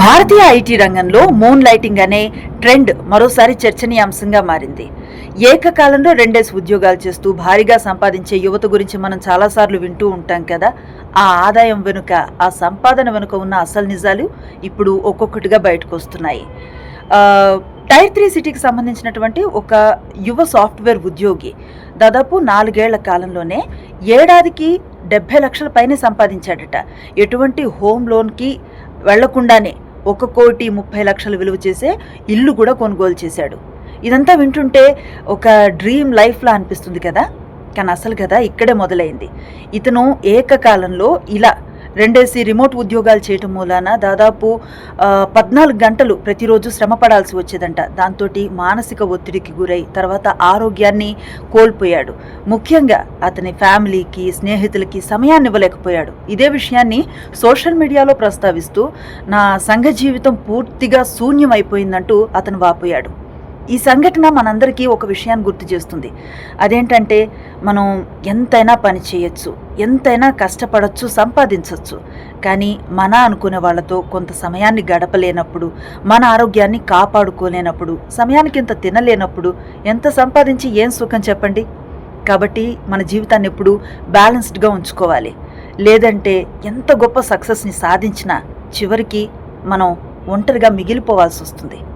భారతీయ IT రంగంలో moon lighting అనే trend మరోసారి చర్చనీయాంశంగా మారింది. ఏకకాలంలో రెండేసి ఉద్యోగాలు చేస్తూ భారీగా సంపాదించే యువత గురించి మనం చాలాసార్లు వింటూ ఉంటాం కదా. ఆ ఆదాయం వెనుక, ఆ సంపాదన వెనుక ఉన్న అసలు నిజాలు ఇప్పుడు ఒక్కొక్కటిగా బయటకు వస్తున్నాయి. టైర్ 3 సిటీకి సంబంధించినటువంటి ఒక యువ సాఫ్ట్వేర్ ఉద్యోగి దాదాపు 4 ఏళ్ల కాలంలోనే ఏడాదికి 70 లక్షల పైనే సంపాదించాడట. ఎటువంటి హోమ్ లోన్కి వెళ్లకుండానే 1,30,00,000 విలువ చేసే ఇల్లు కూడా కొనుగోలు చేశాడు. ఇదంతా వింటుంటే ఒక డ్రీమ్ లైఫ్లా అనిపిస్తుంది కదా. కానీ అసలు కదా ఇక్కడే మొదలైంది. ఇతను ఏకకాలంలో ఇలా రెండేసి రిమోట్ ఉద్యోగాలు చేయటం మూలాన దాదాపు 14 గంటలు ప్రతిరోజు శ్రమ పడాల్సి వచ్చేదంట. దాంతో మానసిక ఒత్తిడికి గురై తర్వాత ఆరోగ్యాన్ని కోల్పోయాడు. ముఖ్యంగా అతని ఫ్యామిలీకి, స్నేహితులకి సమయాన్ని ఇవ్వలేకపోయాడు. ఇదే విషయాన్ని సోషల్ మీడియాలో ప్రస్తావిస్తూ నా సంఘ జీవితం పూర్తిగా శూన్యమైపోయిందంటూ అతను వాపోయాడు. ఈ సంఘటన మనందరికీ ఒక విషయాన్ని గుర్తు చేస్తుంది. అదేంటంటే మనం ఎంతైనా పని చేయొచ్చు, ఎంతైనా కష్టపడచ్చు, సంపాదించవచ్చు. కానీ మన అనుకునే వాళ్ళతో కొంత సమయాన్ని గడపలేనప్పుడు, మన ఆరోగ్యాన్ని కాపాడుకోలేనప్పుడు, సమయానికి ఇంత తినలేనప్పుడు ఎంత సంపాదించి ఏం సుఖం చెప్పండి. కాబట్టి మన జీవితాన్ని ఎప్పుడు బ్యాలెన్స్డ్గా ఉంచుకోవాలి. లేదంటే ఎంత గొప్ప సక్సెస్ని సాధించినా చివరికి మనం ఒంటరిగా మిగిలిపోవాల్సి వస్తుంది.